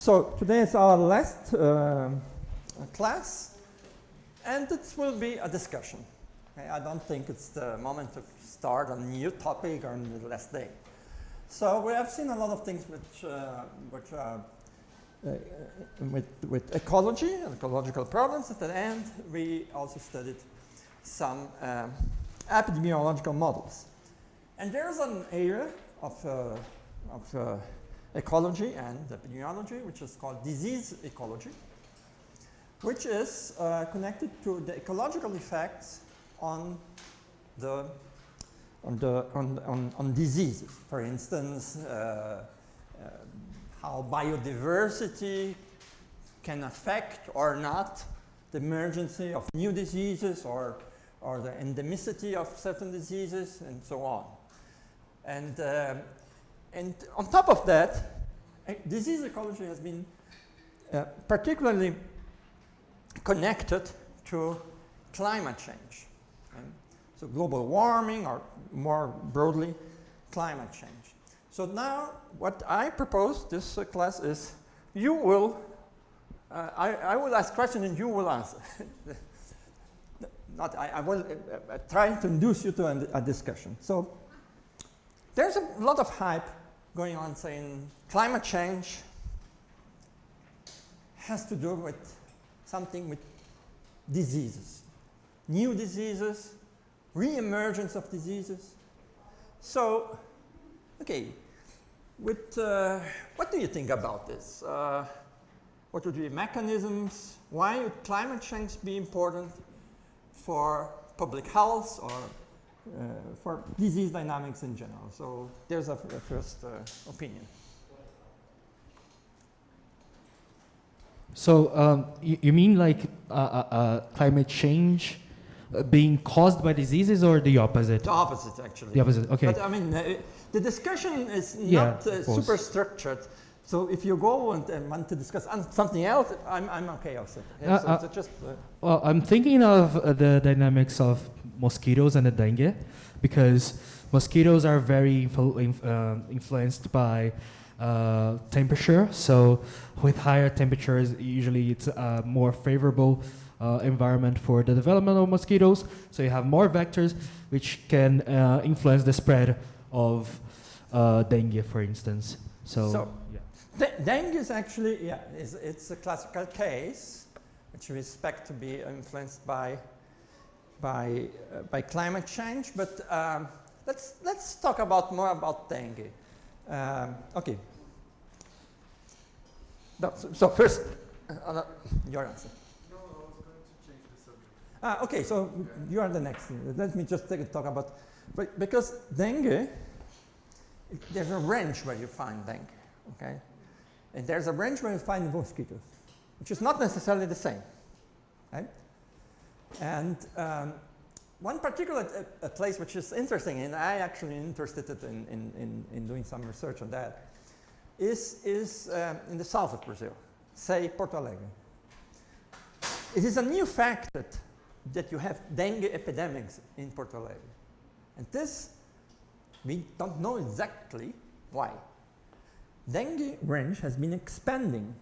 So today is our last class, and it will be a discussion. Okay? I don't think it's the moment to start a new topic on the last day. So we have seen a lot of things with ecology and ecological problems. At the end, we also studied some epidemiological models. And there's an area of ecology and epidemiology, which is called disease ecology, which is connected to the ecological effects on diseases. For instance, how biodiversity can affect or not the emergence of new diseases or the endemicity of certain diseases and so on. And on top of that, disease ecology has been particularly connected to climate change. So global warming, or more broadly, climate change. So now what I propose this class is you will, I will ask questions and you will answer. I will try to induce you to a discussion. So there's a lot of hype going on saying climate change has to do with something with diseases, new diseases, re-emergence of diseases. So, okay, what do you think about this? What would be mechanisms? Why would climate change be important for public health or for disease dynamics in general? So there's a first opinion. So you mean like climate change being caused by diseases, or the opposite? The opposite, actually. The opposite, okay. But I mean, the discussion is not super structured. So if you go and want to discuss something else, I'm okay also. Yeah, so just, well, I'm thinking of the dynamics of mosquitoes and the dengue, because mosquitoes are very influenced by temperature. So with higher temperatures, usually it's a more favorable environment for the development of mosquitoes. So you have more vectors which can influence the spread of dengue, for instance. So yeah. Dengue is actually, it's a classical case which we expect to be influenced by climate change, but let's talk more about dengue. Okay. So first, your answer. No, I was going to change the subject. Okay, so you are the next. Let me just talk about, because dengue, there's a range where you find dengue, okay? And there's a range where you find mosquitoes, which is not necessarily the same, right? And one particular place which is interesting, and I actually interested in doing some research on that, is in the south of Brazil, say Porto Alegre. It is a new fact that you have dengue epidemics in Porto Alegre. And this, we don't know exactly why. Dengue range has been expanding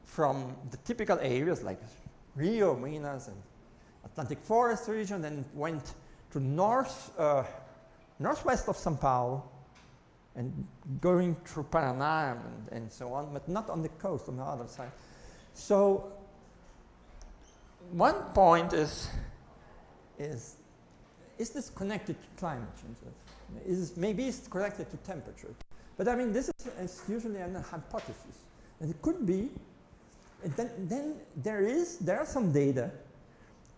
from the typical areas like Rio, Minas, and Atlantic Forest region, then went to northwest of São Paulo, and going through Paraná and so on, but not on the coast, on the other side. So one point is this connected to climate change? Maybe it's connected to temperature. But I mean, this is usually a hypothesis. And it could be, and then there are some data,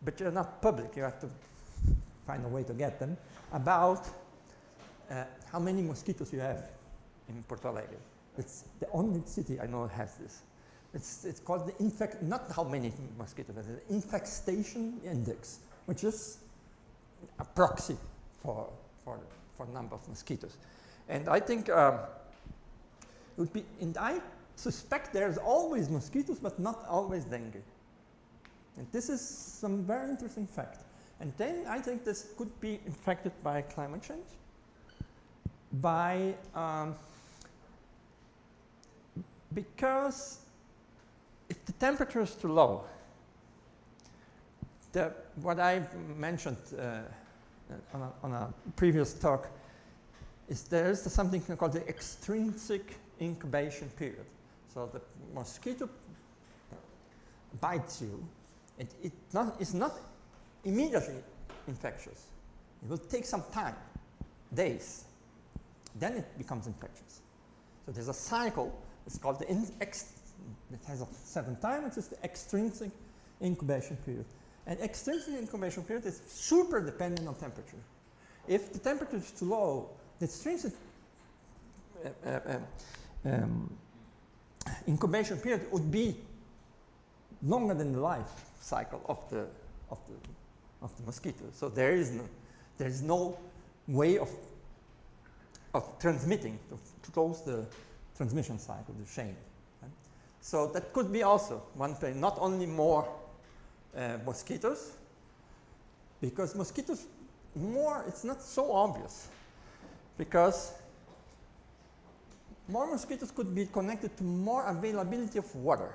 but they're not public. You have to find a way to get them, about how many mosquitoes you have in Porto Alegre. It's the only city I know has this. It's called the not how many mosquitoes, but the infestation index, which is a proxy for number of mosquitoes. And I think it would be, and I suspect there's always mosquitoes, but not always dengue. And this is some very interesting fact. And then I think this could be affected by climate change, because if the temperature is too low, what I mentioned on a previous talk is there is something called the extrinsic incubation period. So the mosquito bites you, and it's not immediately infectious. It will take some time, days. Then it becomes infectious. So there's a cycle. It's called it has a certain time. It's the extrinsic incubation period. And extrinsic incubation period is super dependent on temperature. If the temperature is too low, the extrinsic incubation period would be longer than the life cycle of the mosquito. So there is no way of transmitting to close the transmission cycle, the chain. Right? So that could be also one thing. Not only more mosquitoes, because mosquitoes it's not so obvious, because more mosquitoes could be connected to more availability of water,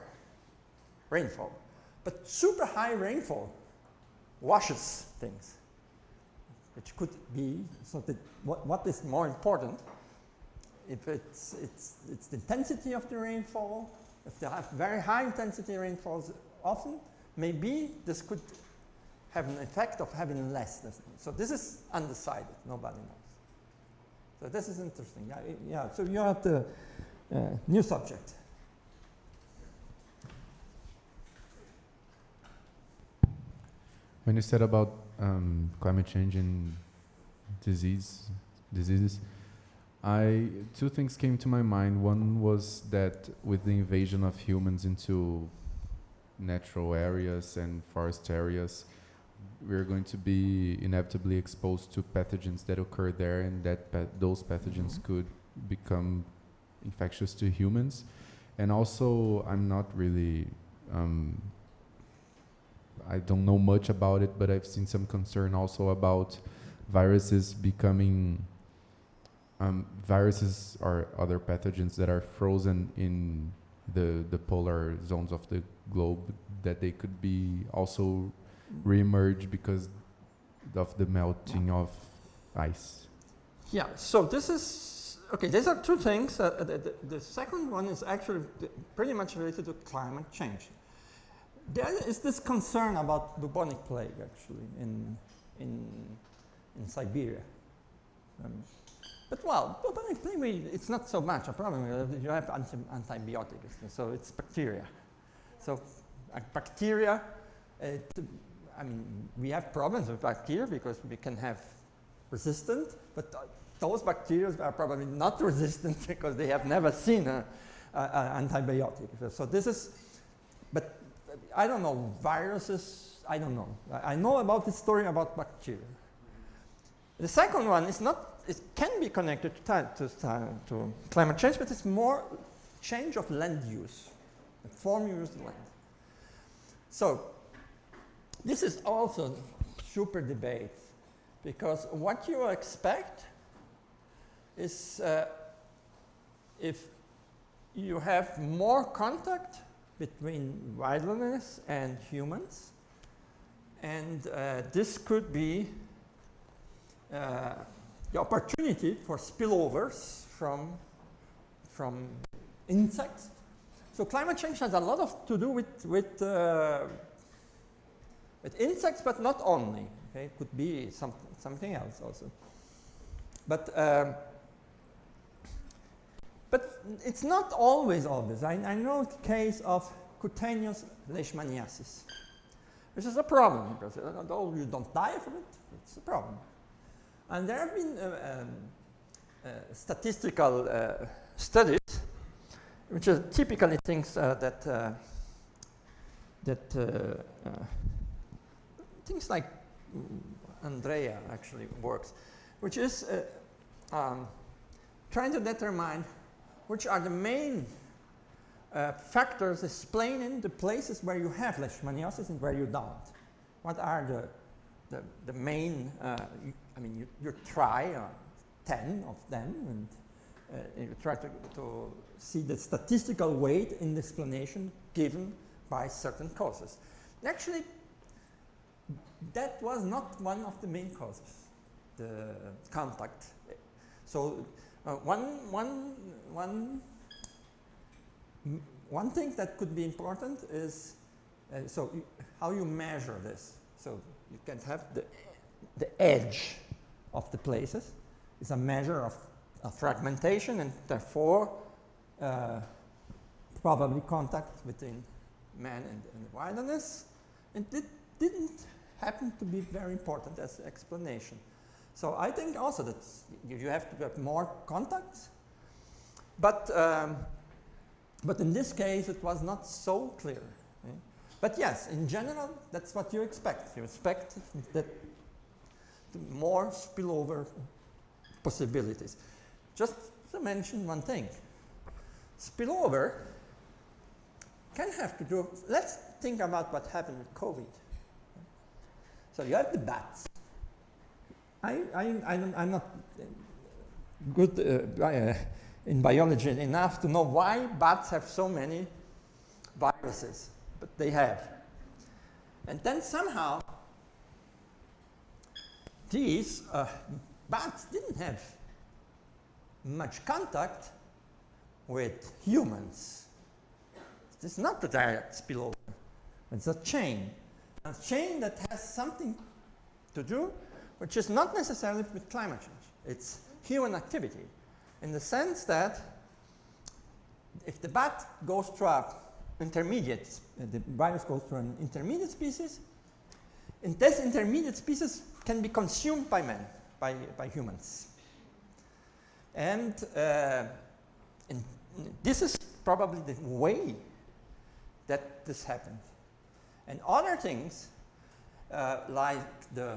rainfall. But super high rainfall washes things, which could be, so that what is more important, if it's the intensity of the rainfall, if they have very high intensity rainfalls often, maybe this could have an effect of having less. So this is undecided, nobody knows. So this is interesting. Yeah. So you have the new subject. When you said about climate change and diseases, two things came to my mind. One was that with the invasion of humans into natural areas and forest areas, we're going to be inevitably exposed to pathogens that occur there, and that those pathogens could become infectious to humans. And also, I'm not really, I don't know much about it, but I've seen some concern also about viruses becoming, viruses or other pathogens that are frozen in the polar zones of the globe, that they could be also re-emerge because of the melting of ice. Yeah, so this is, okay, these are two things. The second one is actually pretty much related to climate change. There is this concern about bubonic plague, actually, in Siberia. But well, bubonic plague, it's not so much a problem. You have antibiotics, so it's bacteria. So bacteria, I mean, we have problems with bacteria because we can have resistant, but those bacteria are probably not resistant because they have never seen an antibiotic. So this is, but I don't know, viruses, I don't know. I know about the story about bacteria. The second one is not, it can be connected to climate change, but it's more change of land use, the form you use the land. So this is also super debate, because what you expect is if you have more contact between wilderness and humans, and this could be the opportunity for spillovers from insects. So climate change has a lot to do with insects, but not only. Okay? It could be something else also. But it's not always obvious. I know the case of cutaneous leishmaniasis, which is a problem, because although you don't die from it, it's a problem. And there have been statistical studies, which are typically things that things like Andrea actually works, which is trying to determine which are the main factors explaining the places where you have leishmaniasis and where you don't. What are the main, I mean, you try 10 of them, you try to see the statistical weight in the explanation given by certain causes. Actually, that was not one of the main causes, the contact. So one thing that could be important is how you measure this. So you can have the edge of the places is a measure of fragmentation and therefore probably contact between man and the wilderness. And it didn't happen to be very important as explanation. So I think also that you have to have more contacts, but in this case it was not so clear. Eh? But yes, in general, that's what you expect. You expect that more spillover possibilities. Just to mention one thing, spillover can have to do, let's think about what happened with COVID. So you have the bats. I'm not good in biology enough to know why bats have so many viruses, but they have. And then somehow these bats didn't have much contact with humans. It's not a direct spillover. It's a chain that has something to do, which is not necessarily with climate change. It's human activity, in the sense that if the bat goes through an intermediate, the virus goes through an intermediate species, and this intermediate species can be consumed by men, by humans. And this is probably the way that this happened. And other things, like the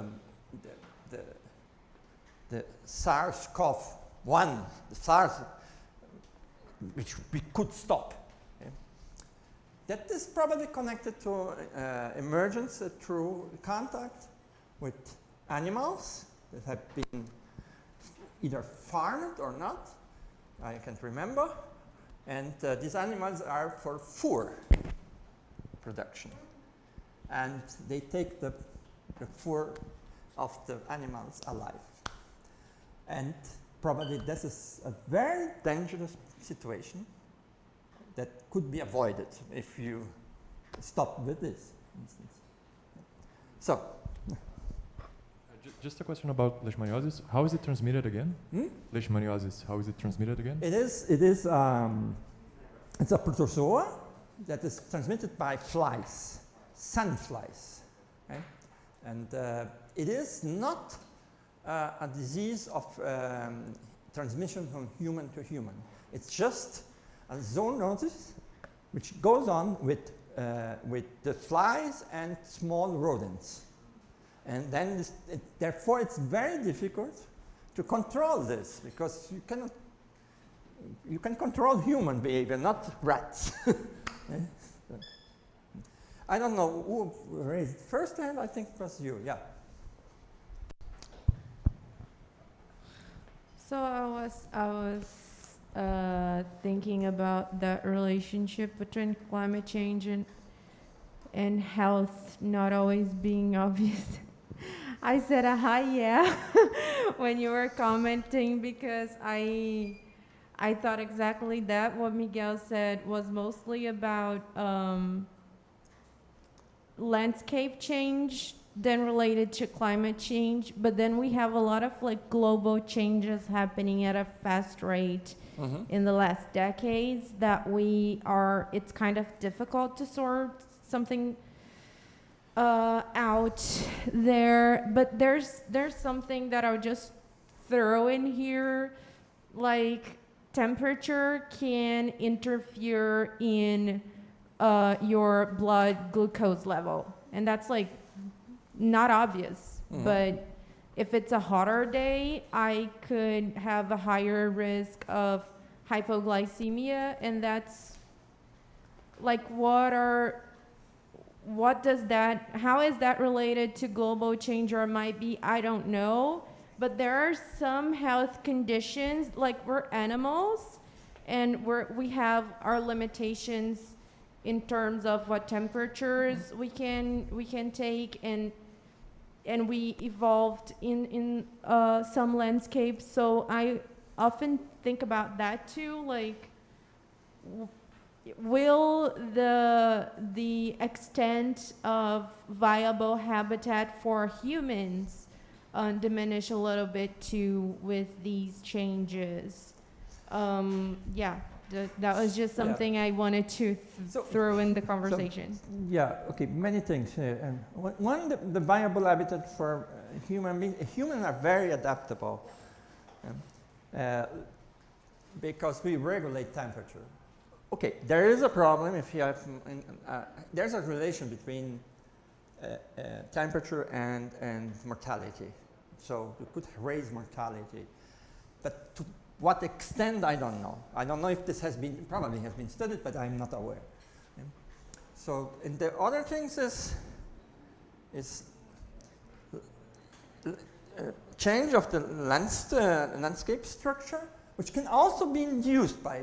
SARS-CoV-1, the SARS, which we could stop. Okay? That is probably connected to emergence through contact with animals that have been either farmed or not. I can't remember. And these animals are for fur production. And they take the fur of the animals alive. And probably this is a very dangerous situation that could be avoided if you stop with this, for instance. So. Just a question about leishmaniosis. How is it transmitted again? Leishmaniosis, how is it transmitted again? It's a protozoa that is transmitted by flies, sandflies. Okay? And it is not a disease of transmission from human to human. It's just a zoonosis which goes on with the flies and small rodents. And then therefore it's very difficult to control this, because you can control human behavior, not rats. I don't know who raised first hand. I think it was you. Yeah. So I was thinking about that relationship between climate change and health not always being obvious. I said hi, yeah, when you were commenting, because I thought exactly that. What Miguel said was mostly about landscape change, then related to climate change, but then we have a lot of like global changes happening at a fast rate in the last decades that it's kind of difficult to sort something out there. But there's something that I'll just throw in here, like temperature can interfere in your blood glucose level, and that's like not obvious, but if it's a hotter day, I could have a higher risk of hypoglycemia, and that's like how is that related to global change, or might be, I don't know, but there are some health conditions, like we're animals, and we have our limitations in terms of what temperatures we can take, and we evolved in some landscapes. So I often think about that too, like will the extent of viable habitat for humans diminish a little bit too with these changes? Yeah, that was just something I wanted to throw in the conversation. Yeah, okay, many things. One, the viable habitat for human beings. Humans are very adaptable because we regulate temperature. Okay, there is a problem if you have, there's a relation between temperature and mortality. So you could raise mortality, but to what extent, I don't know. I don't know if this probably has been studied, but I'm not aware. Yeah. So, and the other things is change of the landscape structure, which can also be induced by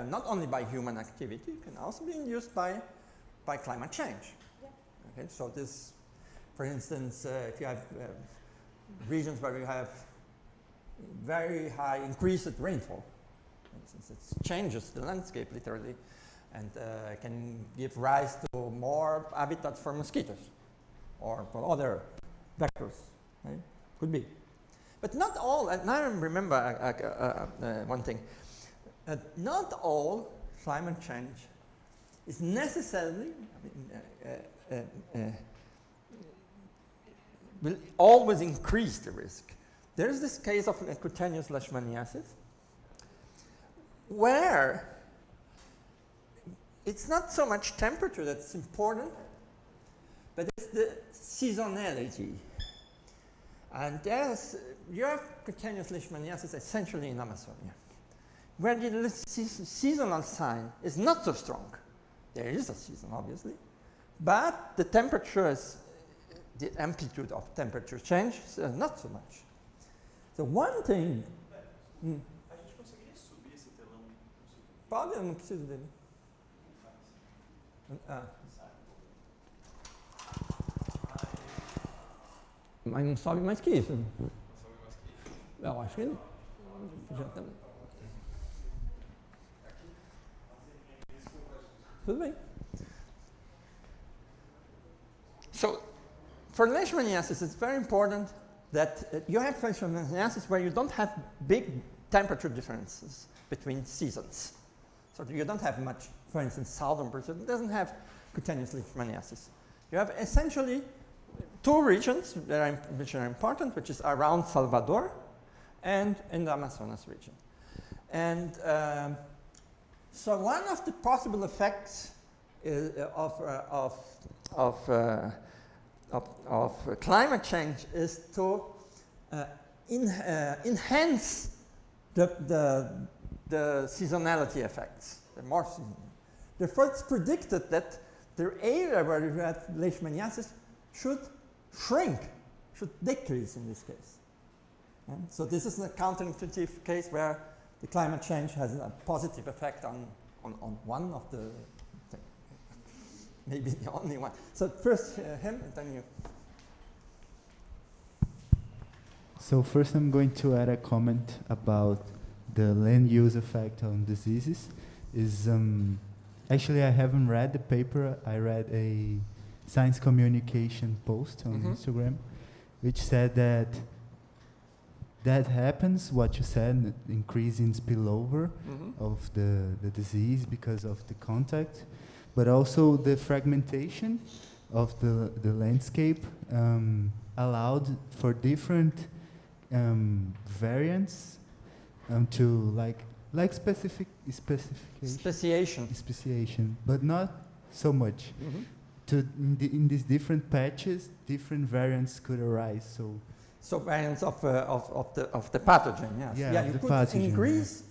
not only by human activity, can also be induced by climate change. Yeah. Okay, so this, for instance, if you have regions where you have very high increased rainfall, for instance, it changes the landscape literally, and can give rise to more habitat for mosquitoes or for other vectors. Right? Could be. But not all, and I remember one thing, not all climate change is necessarily, will always increase the risk. There is this case of cutaneous leishmaniasis where it's not so much temperature that's important, but it's the seasonality. And you have cutaneous leishmaniasis essentially in Amazonia, where the seasonal sign is not so strong. There is a season, obviously, but the temperature the amplitude of temperature change is not so much. So one thing... A gente conseguiria subir esse telão? Pode, eu não preciso dele. Mas não sobe mais que isso. Não sobe mais que isso? Eu acho que não. Já tá... Tudo bem. So, for leishmaniasis, it's very important that you have leishmaniasis where you don't have big temperature differences between seasons. So you don't have much, for instance, southern Brazil doesn't have cutaneous leishmaniasis. You have essentially two regions which are important, which is around Salvador and in the Amazonas region. And so one of the possible effects of climate change is to enhance the seasonality effects. Therefore, it's predicted that the area where you have leishmaniasis should shrink, should decrease in this case. And so this is a counterintuitive case where the climate change has a positive effect on one of the things. Maybe the only one. So first him and then you. So first I'm going to add a comment about the land use effect on diseases. Actually I haven't read the paper. I read a science communication post on Instagram, which said that happens, what you said, increase in spillover of the disease because of the contact, but also the fragmentation of the landscape allowed for different variants to like speciation, but not so much. In these different patches, different variants could arise. So variants of the pathogen, yes. Yeah, you the could pathogen, increase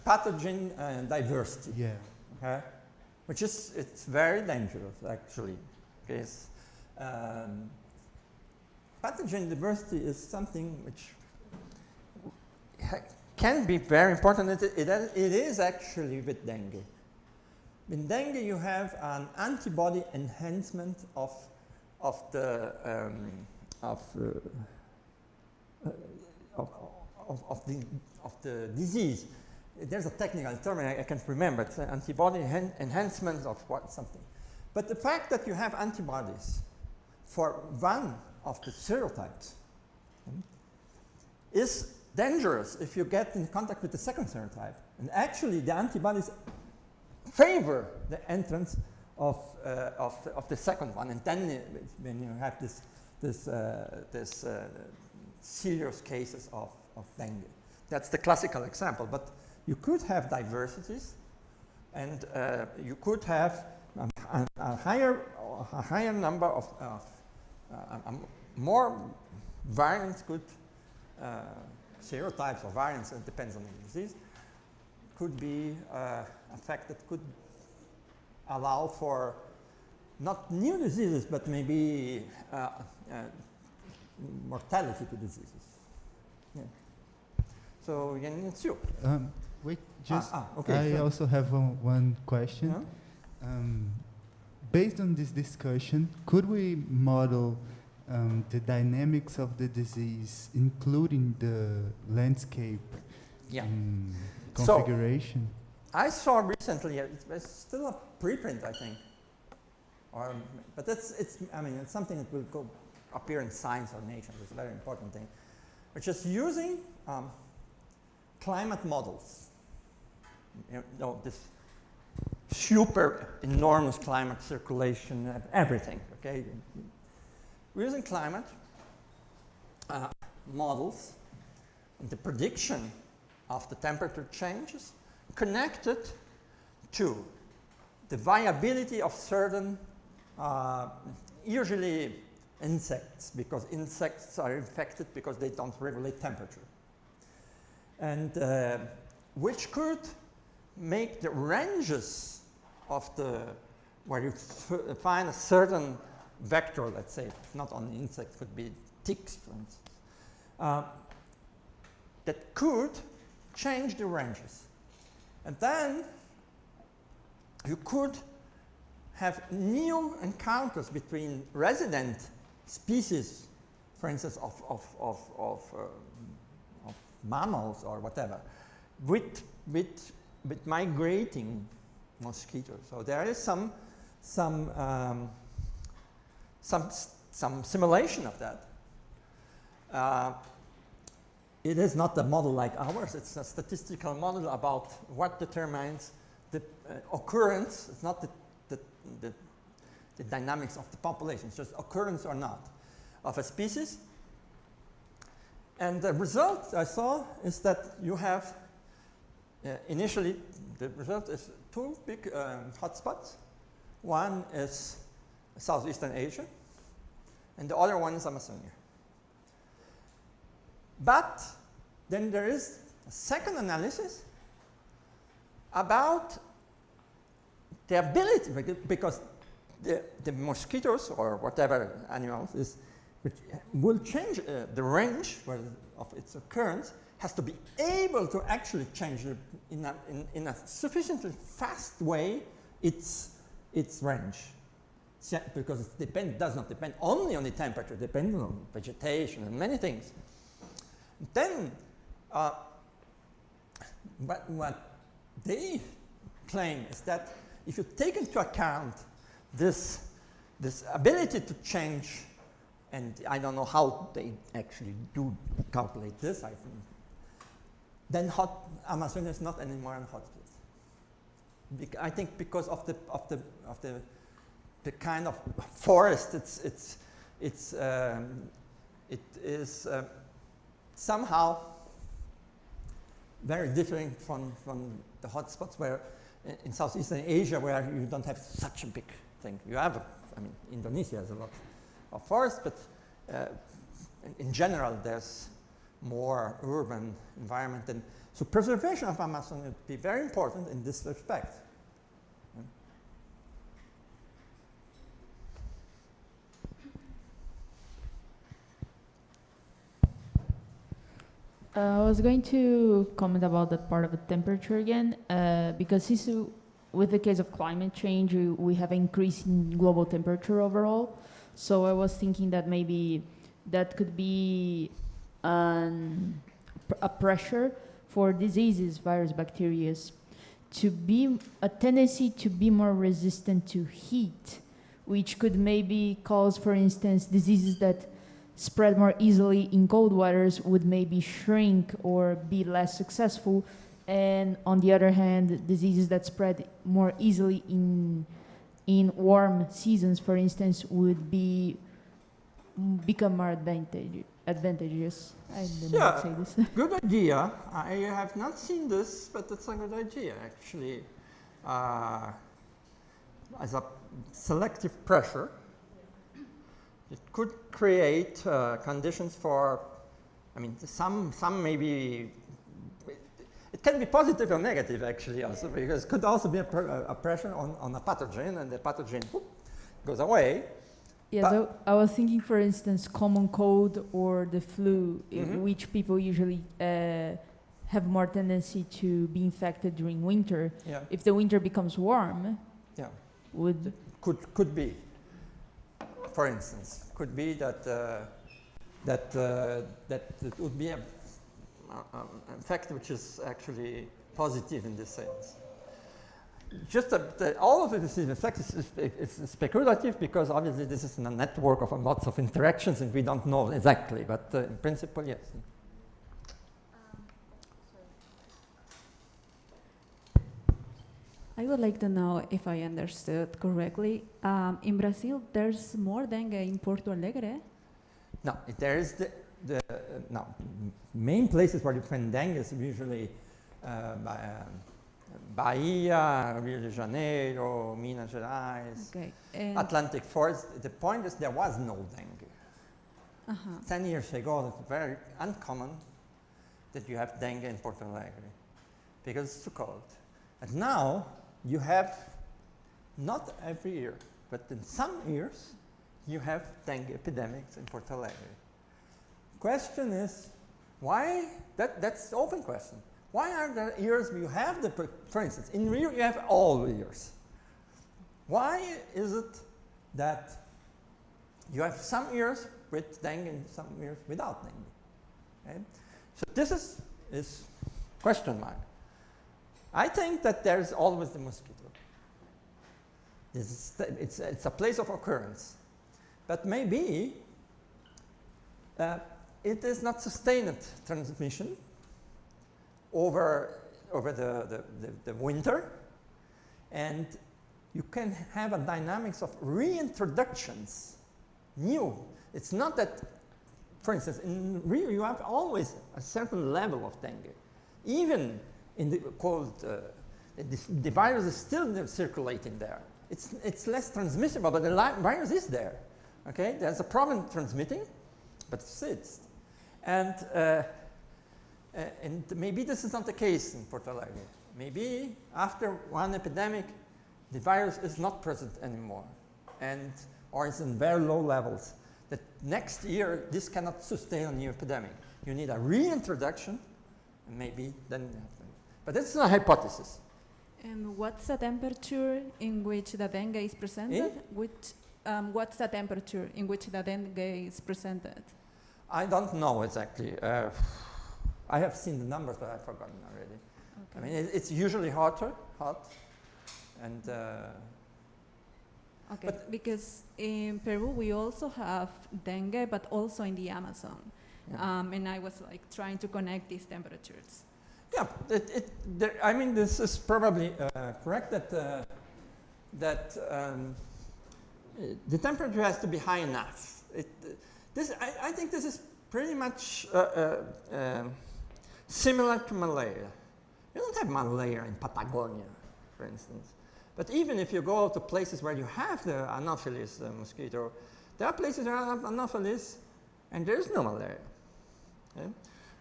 pathogen diversity. Yeah. Okay? Which is, it's very dangerous actually. Okay? pathogen diversity is something which can be very important. It is actually with dengue. In dengue, you have an antibody enhancement of the disease. There's a technical term I can't remember. It's an antibody enhancement of something. But the fact that you have antibodies for one of the serotypes is dangerous if you get in contact with the second serotype. And actually, the antibodies favor the entrance of the second one, and then when you have this serious cases of dengue. That's the classical example. But you could have diversities, and you could have a higher number of more variants could serotypes or variants, it depends on the disease, could be a fact that could allow for not new diseases, but maybe mortality to diseases. Yeah. So, Yen, it's you. Wait, just okay. I also have one question. Yeah? Based on this discussion, could we model the dynamics of the disease, including the landscape configuration? So, I saw recently, it's still a preprint, I think. But it's something that will appear in Science or Nature. It's a very important thing. Which is using climate models. This super enormous climate circulation, everything, okay? We're using climate models and the prediction of the temperature changes connected to the viability of certain, usually insects, because insects are infected because they don't regulate temperature. And which could make the ranges of where you find a certain vector, let's say, not only insects, could be ticks, for instance, that could change the ranges. And then you could have new encounters between resident species, for instance, of mammals or whatever, with migrating mosquitoes. So there is some simulation of that. It is not a model like ours. It's a statistical model about what determines the occurrence. It's not the dynamics of the population. It's just occurrence or not of a species. And the result I saw is that you have initially the result is two big hotspots. One is Southeastern Asia, and the other one is Amazonia. But then there is a second analysis about the ability, because the mosquitoes or whatever animals which will change the range of its occurrence, has to be able to actually change in a sufficiently fast way its range. Because it does not depend only on the temperature, it depends on vegetation and many things. Then, but what they claim is that if you take into account this ability to change, and I don't know how they actually do calculate this, I think, then Amazonia is not anymore a hotspot. I think because of the kind of forest, it is somehow very different from the hotspots where in Southeastern Asia, where you don't have such a big thing. You have, Indonesia has a lot of forest, but in general, there's more urban environment. And so preservation of Amazonia would be very important in this respect. I was going to comment about that part of the temperature again, because with the case of climate change, we have an increase in global temperature overall. So I was thinking that maybe that could be a pressure for diseases, virus, bacteria, to be a tendency to be more resistant to heat, which could maybe cause, for instance, diseases that spread more easily in cold waters would maybe shrink or be less successful, and on the other hand, diseases that spread more easily in warm seasons, for instance, would become more advantageous. I don't know how to say this. Good idea. I have not seen this, but it's a good idea actually. As a selective pressure, it could create conditions for, I mean, some maybe, it can be positive or negative actually also, because it could also be a pressure on a pathogen, and the pathogen whoop, goes away. Yeah, so I was thinking, for instance, common cold or the flu, in which people usually have more tendency to be infected during winter. Yeah. If the winter becomes warm, Yeah. would Could be. For instance, could be that that it would be an effect which is actually positive in this sense. Just that all of this effect is speculative, because obviously this is a network of lots of interactions and we don't know exactly, but in principle, yes. I would like to know if I understood correctly. In Brazil, there's more dengue in Porto Alegre? No, there is no, main places where you find dengue is usually Bahia, Rio de Janeiro, Minas Gerais, Okay. Atlantic Forest. The point is there was no dengue. 10 years ago, it's very uncommon that you have dengue in Porto Alegre because it's too cold. And now you have, not every year, but in some years, you have dengue epidemics in Porto Alegre. Question is, why? That's the open question. Why are there years where you have for instance, in Rio you have all years. Why is it that you have some years with dengue and some years without dengue? Okay? So this is question mark. I think that there's always the mosquito. It's a place of occurrence. But maybe it is not sustained transmission over the winter, and you can have a dynamics of reintroductions, new. It's not that, for instance, in Rio you have always a certain level of dengue. Even in the cold, the virus is still circulating there. It's less transmissible, but the virus is there. Okay, there's a problem transmitting, but it sits. And maybe this is not the case in Porto Alegre. Maybe after one epidemic, the virus is not present anymore, or it's in very low levels. That next year, this cannot sustain a new epidemic. You need a reintroduction, and maybe then. But this is a hypothesis. And what's the temperature in which the dengue is presented? What's the temperature in which the dengue is presented? I don't know exactly. I have seen the numbers, but I've forgotten already. Okay. I mean, it's usually hot, and. Okay, because in Peru we also have dengue, but also in the Amazon, and I was like trying to connect these temperatures. Yeah, I mean, this is probably correct that the temperature has to be high enough. I think this is pretty much similar to malaria. You don't have malaria in Patagonia, for instance. But even if you go to places where you have the Anopheles mosquito, there are places where you have Anopheles and there is no malaria. Okay?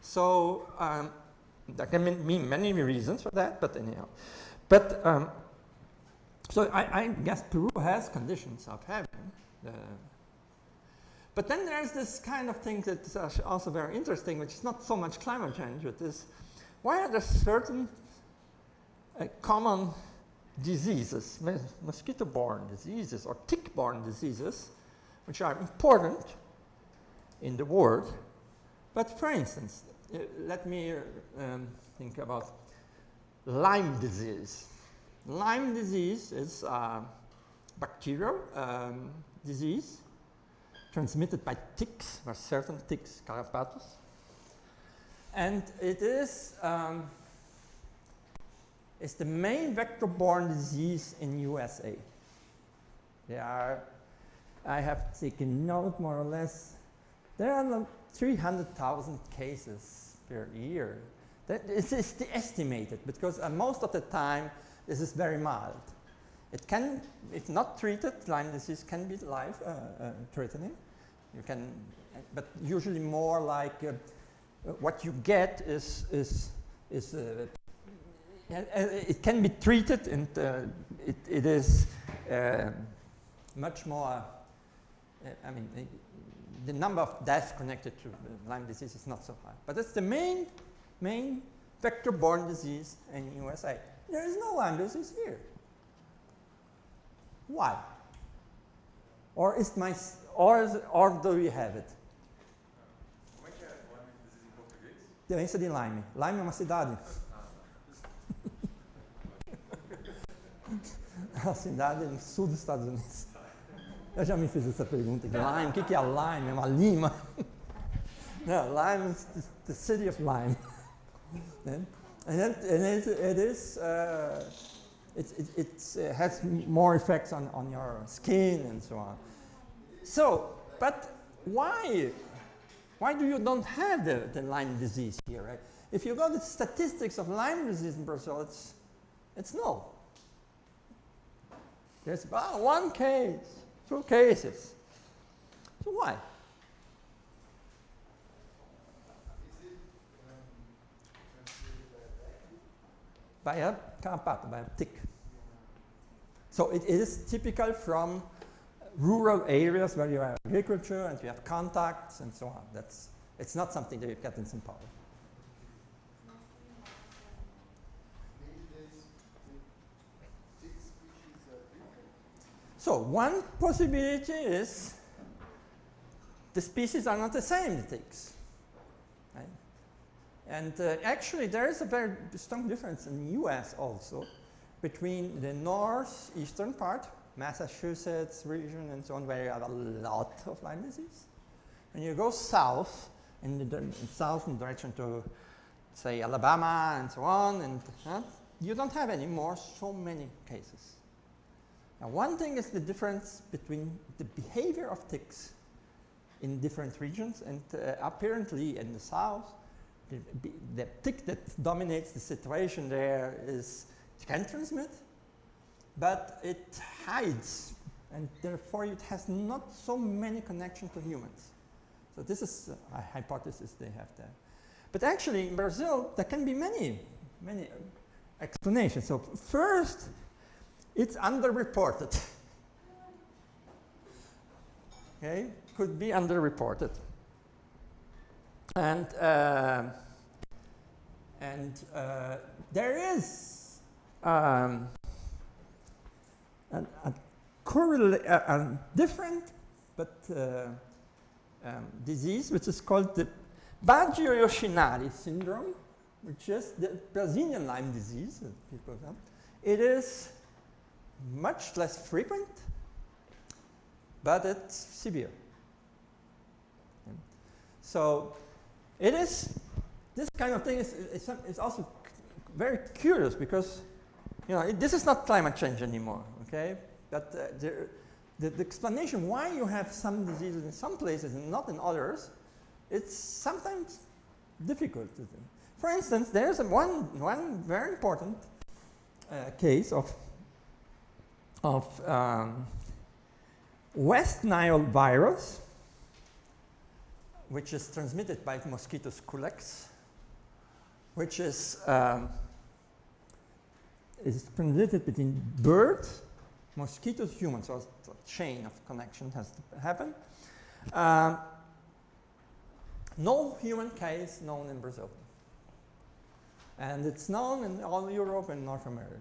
So there can be many reasons for that, but anyhow. But so I guess Peru has conditions of having But then there's this kind of thing that's also very interesting, which is not so much climate change, but is why are there certain common diseases, mosquito-borne diseases or tick-borne diseases, which are important in the world. But for instance, let me think about Lyme disease. Lyme disease is a bacterial disease transmitted by ticks, by certain ticks, Carrapathus. And it is it's the main vector-borne disease in USA. I have taken note more or less, there are 300,000 cases per year. This is the estimated, because most of the time this is very mild. It can, if not treated, Lyme disease can be life-threatening. You can, but usually more like what you get is it can be treated, and it is much more. I mean, the number of deaths connected to Lyme disease is not so high, but it's the main vector-borne disease in USA. There is no Lyme disease here. Why? Or is my or do we have it? Como é que é Lyme disease em português? Doença de Lyme. Lyme é uma cidade. A cidade no sul dos Estados Unidos. Eu já me fiz essa pergunta. Lyme, o que é Lyme? É uma lima? No, Lyme is the city of Lyme. And it has more effects on your skin and so on. So, but why do you don't have the Lyme disease here, right? If you go to the statistics of Lyme disease in Brazil, it's null. There's about 1 case, 2 cases. So why? By a carrapath, by a tick. So it is typical from rural areas where you have agriculture and you have contacts and so on. It's not something that you get in São Paulo. So one possibility is the species are not the same, the ticks. Right? And actually there is a very strong difference in the US also between the northeastern part, Massachusetts region and so on, where you have a lot of Lyme disease. And you go south, in direction to, say, Alabama and so on, and you don't have anymore so many cases. Now, one thing is the difference between the behavior of ticks in different regions, and apparently in the south, the tick that dominates the situation there can transmit, but it hides, and therefore it has not so many connections to humans. So this is a hypothesis they have there. But actually in Brazil, there can be many explanations. So first, it's underreported. Okay, could be underreported. And there is a different but disease which is called the Baggio-Yoshinari syndrome, which is the Brazilian Lyme disease that people have. It is much less frequent, but it's severe. So it is, this kind of thing is also very curious because, you know, this is not climate change anymore, okay? But the explanation why you have some diseases in some places and not in others, it's sometimes difficult to do. For instance, there's one very important case of West Nile virus, which is transmitted by mosquitoes culex, which is transmitted between birds, mosquitoes, humans, so a chain of connection has to happen. No human case known in Brazil. And it's known in all Europe and North America.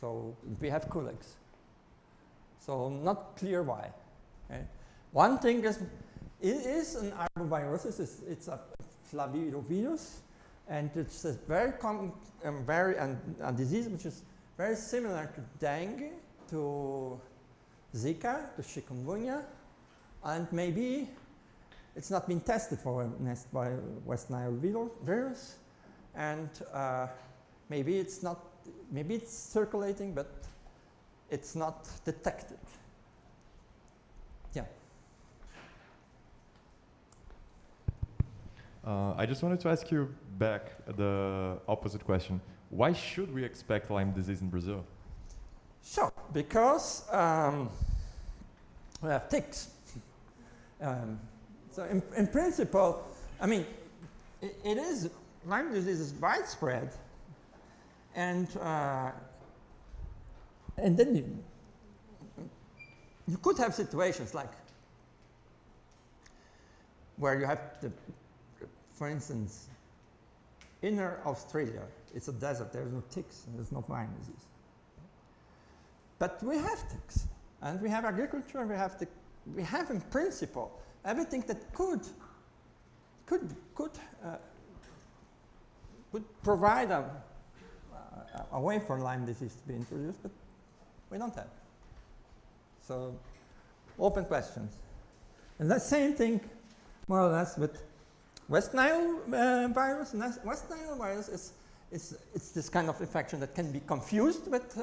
So we have colics. So not clear why. Okay? One thing is, it is an arbovirosis. It's a flavirovirus, and it's a very common, a disease which is very similar to dengue, to Zika, to chikungunya, and maybe it's not been tested for West Nile virus, and maybe it's not. Maybe it's circulating, but it's not detected. Yeah. I just wanted to ask you back the opposite question. Why should we expect Lyme disease in Brazil? Sure, because we have ticks. So in principle, I mean, it is, Lyme disease is widespread, and then you could have situations like where you have for instance, inner Australia, it's a desert, there's no ticks, there's no Lyme disease. But we have ticks, and we have agriculture, and we have in principle everything that could provide a way for Lyme disease to be introduced, but we don't have. So, open questions. And the same thing, more or less, with West Nile virus. And West Nile virus is this kind of infection that can be confused with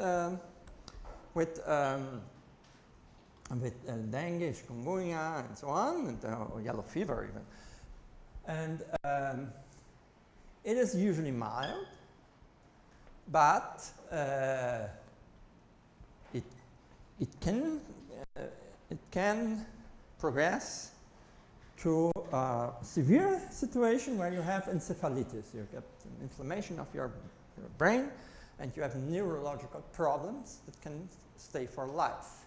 dengue, chikungunya, and so on, and or yellow fever even. And it is usually mild, but it can progress to a severe situation where you have encephalitis. You get an inflammation of your brain, and you have neurological problems that can stay for life.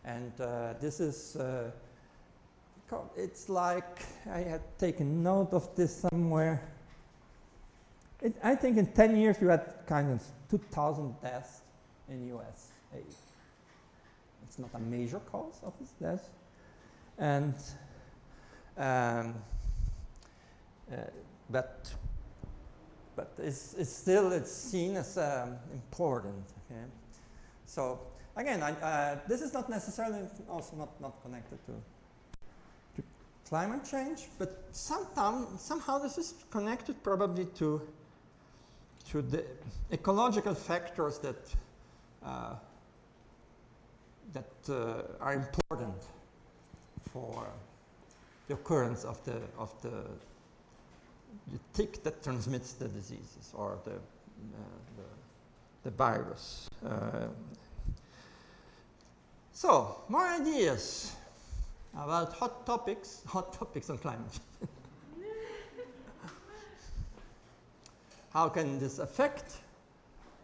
And this is, it's like, I had taken note of this somewhere. I think in 10 years you had kind of 2,000 deaths in USA. It's not a major cause of these deaths. And but it's still seen as important. Okay? So again, this is not necessarily also not connected to climate change, but somehow this is connected probably to the ecological factors that are important for the occurrence of the tick that transmits the diseases, or the virus. So, more ideas about hot topics on climate. How can this affect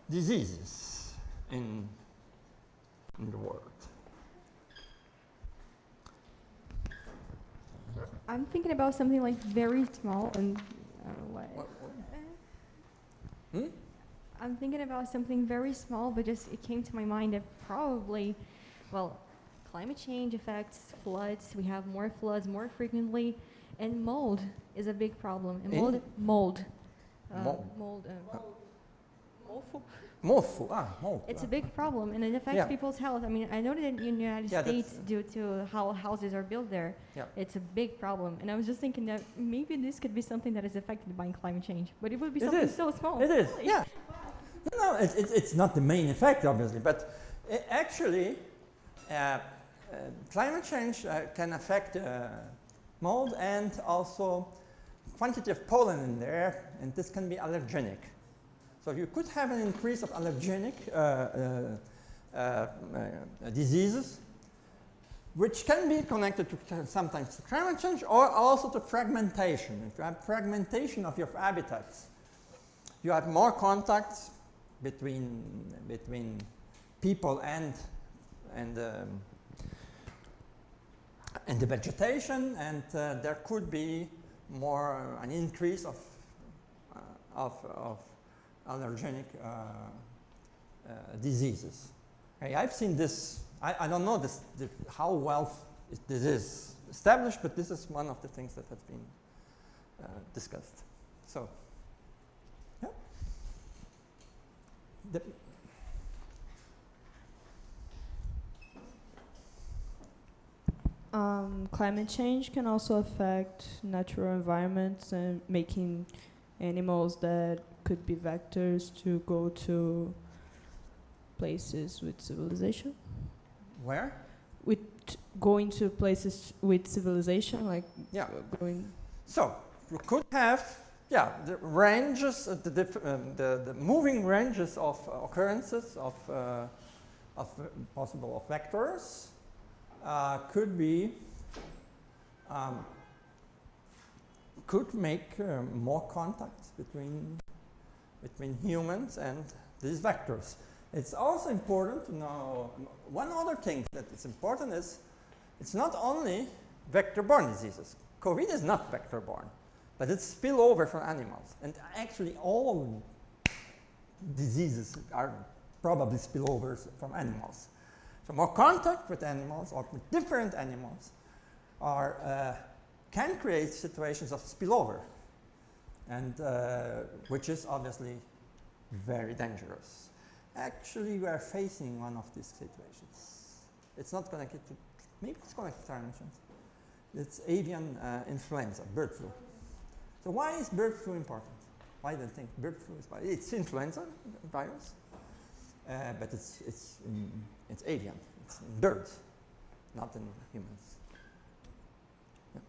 diseases in the world? I'm thinking about something like very small and I'm thinking about something very small, but just it came to my mind that probably, well, climate change affects floods. We have more floods more frequently, and mold is a big problem. And mold. Mold. It's a big problem, and it affects people's health. I mean, I know that in the United States, due to how houses are built there, it's a big problem. And I was just thinking that maybe this could be something that is affected by climate change, but it would be something so small. It is, yeah. No, it's not the main effect, obviously, but actually, climate change can affect mold and also quantity of pollen in the air, and this can be allergenic. So you could have an increase of allergenic diseases, which can be connected to sometimes to climate change or also to fragmentation. If you have fragmentation of your habitats, you have more contacts between in the vegetation, and there could be more an increase of allergenic diseases. Okay, I've seen this. I don't know how well this is established, but this is one of the things that has been discussed. So, yeah. Climate change can also affect natural environments and making animals that could be vectors to go to places with civilization. Where? With going to places with civilization, like yeah. going. So you could have, yeah, the ranges, the moving ranges of occurrences of possible vectors could be could make more contacts between humans and these vectors. It's also important to know one other thing that is important is it's not only vector-borne diseases. COVID is not vector-borne, but it's spillover from animals. And actually all diseases are probably spillovers from animals. So more contact with animals or with different animals can create situations of spillover, and which is obviously very dangerous. Actually, we are facing one of these situations. It's not connected to, maybe it's connected to our emissions. It's avian influenza, bird flu. So why is bird flu important? Why do you think bird flu is important? It's influenza virus, but it's avian. It's in birds, not in humans. Yeah.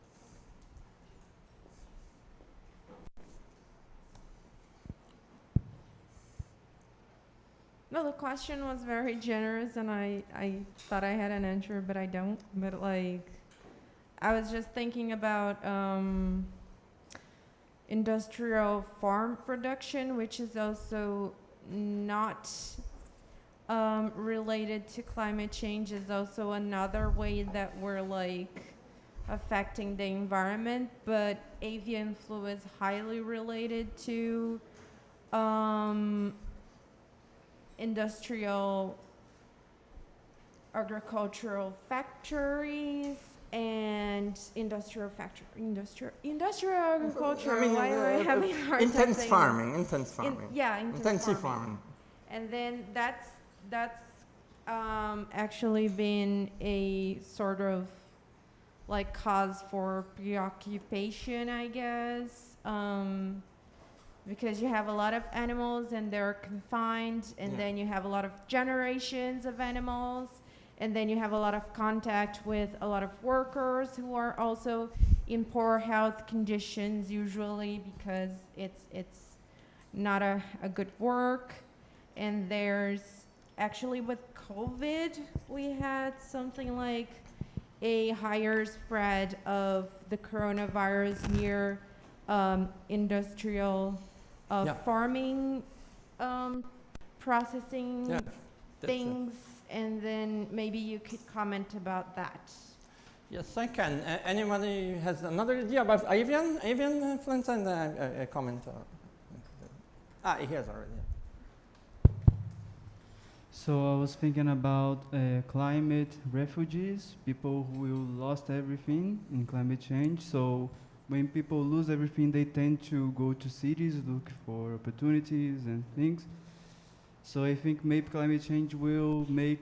No, the question was very generous, and I thought I had an answer, but I don't. But like, I was just thinking about industrial farm production, which is also not related to climate change, is also another way that we're like affecting the environment. But avian flu is highly related to industrial agricultural factories and industrial agriculture. I mean, why am I having a hard time intense saying farming, this? intense farming. Intensive farming. And then that's actually been a sort of like cause for preoccupation, I guess, because you have a lot of animals and they're confined, and then you have a lot of generations of animals, and then you have a lot of contact with a lot of workers who are also in poor health conditions usually because it's not a good work. And there's actually with COVID, we had something like a higher spread of the coronavirus near industrial farming processing things. And then maybe you could comment about that. Yes, I can. Anybody has another idea about avian influenza? And a comment. He has already. So I was thinking about climate refugees, people who lost everything in climate change. So when people lose everything, they tend to go to cities, look for opportunities and things. So I think maybe climate change will make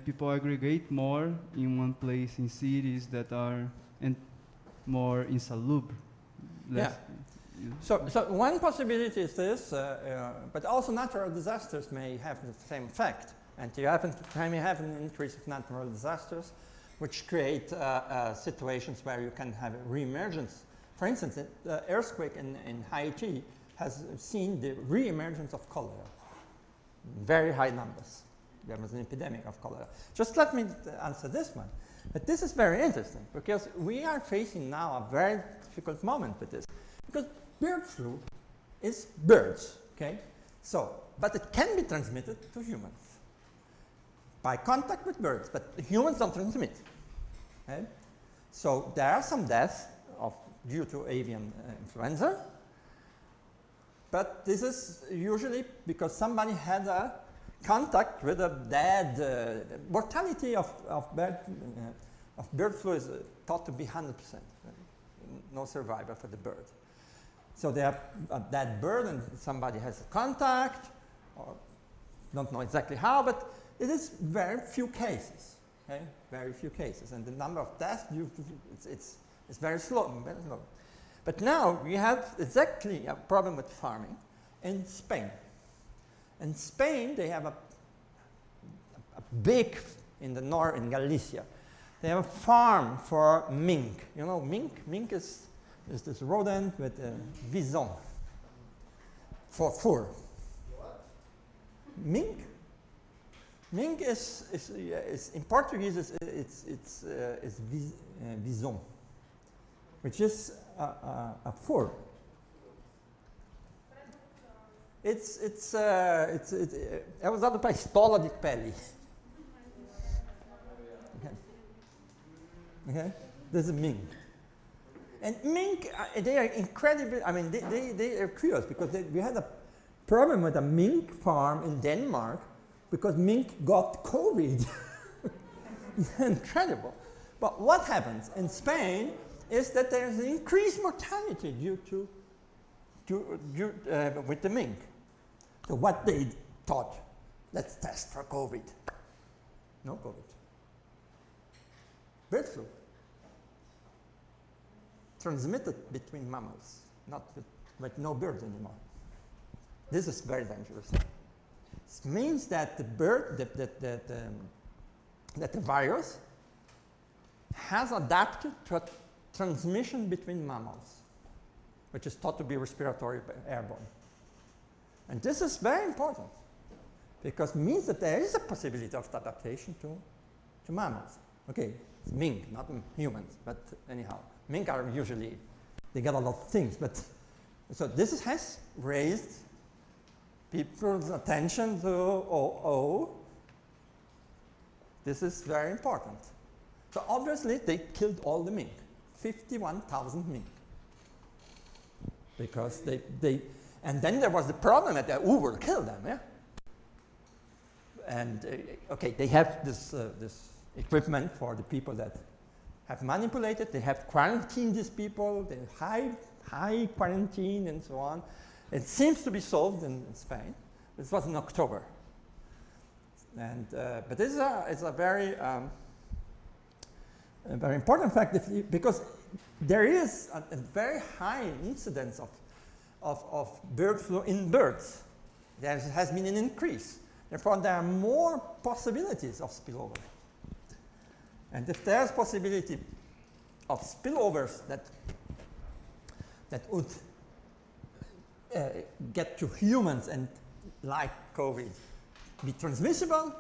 people aggregate more in one place in cities that are more insalubre. So one possibility is this, but also natural disasters may have the same effect. And you may have an increase of natural disasters, which create situations where you can have a re-emergence. For instance, the earthquake in Haiti has seen the re-emergence of cholera. Very high numbers. There was an epidemic of cholera. Just let me answer this one. But this is very interesting because we are facing now a very difficult moment with this. Because bird flu is birds, okay? So, but it can be transmitted to humans by contact with birds, but humans don't transmit. Okay? So there are some deaths due to avian influenza, but this is usually because somebody had a contact with a dead. Mortality of bird flu is thought to be 100%. No survivor for the bird. So they have a dead bird and somebody has a contact, or don't know exactly how, but it is very few cases. Okay? Very few cases, and the number of deaths it's very slow, very slow. But now we have exactly a problem with farming in Spain. In Spain, they have a big, in the north, in Galicia, they have a farm for mink. You know, mink? Mink is this rodent with a vison for fur. Mink? Mink is in Portuguese it's vison, which is a fur. É usado para estola de pele. Okay, this is mink. And mink, they are incredibly, I mean, they are curious because we had a problem with a mink farm in Denmark because mink got COVID. Incredible. But what happens in Spain is that there is an increased mortality with the mink. So what they thought, let's test for COVID. No COVID. Bird flu. Transmitted between mammals, not with no birds anymore. This is very dangerous. It means that the bird, that the virus has adapted to a transmission between mammals, which is thought to be respiratory airborne. And this is very important because it means that there is a possibility of adaptation to mammals. Okay, it's mink, not humans, but anyhow. Mink are usually, they get a lot of things, but so this has raised people's attention to, this is very important. So obviously they killed all the mink, 51,000 mink. Because and then there was the problem that Uber killed them, yeah? And okay, they have this equipment for the people that have manipulated, they have quarantined these people, they high quarantine and so on. It seems to be solved in Spain. This was in October. And, but this is a very important fact because there is a very high incidence of bird flu in birds. There has been an increase. Therefore, there are more possibilities of spillover. And if there's possibility of spillovers that would get to humans and, like COVID, be transmissible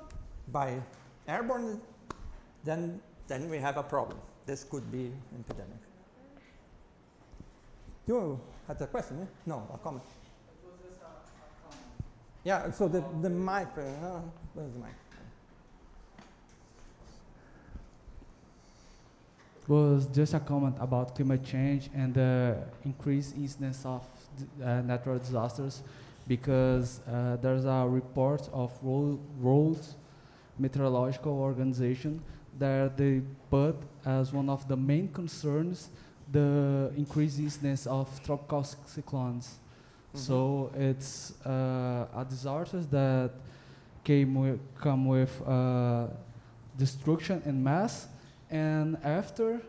by airborne, then we have a problem. This could be an epidemic. You had a question? Yeah? No, a comment. It was just a comment. Yeah, so the mic, where's the mic? Was just a comment about climate change and the increased incidence of natural disasters, because there's a report of World Meteorological Organization that they put as one of the main concerns the increased incidence of tropical cyclones. Mm-hmm. So it's a disaster that come with destruction en masse. And after,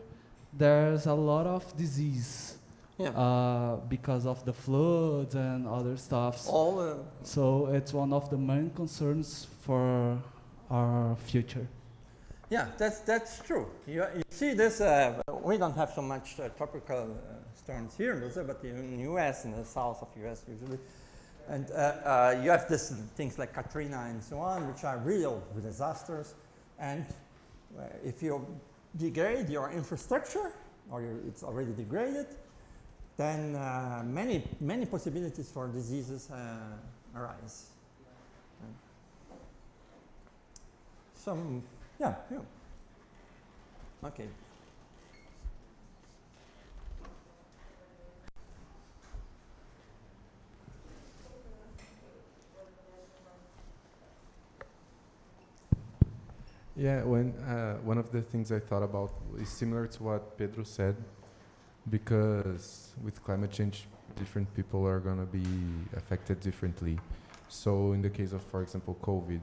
there's a lot of disease because of the floods and other stuff. So it's one of the main concerns for our future. Yeah, that's true. You see this, we don't have so much tropical storms here in Brazil, but in the US, in the south of US usually. And you have this things like Katrina and so on, which are real disasters. And if you degrade your infrastructure, or it's already degraded, then many possibilities for diseases arise. Okay. Yeah, one of the things I thought about is similar to what Pedro said, because with climate change, different people are going to be affected differently. So in the case of, for example, COVID,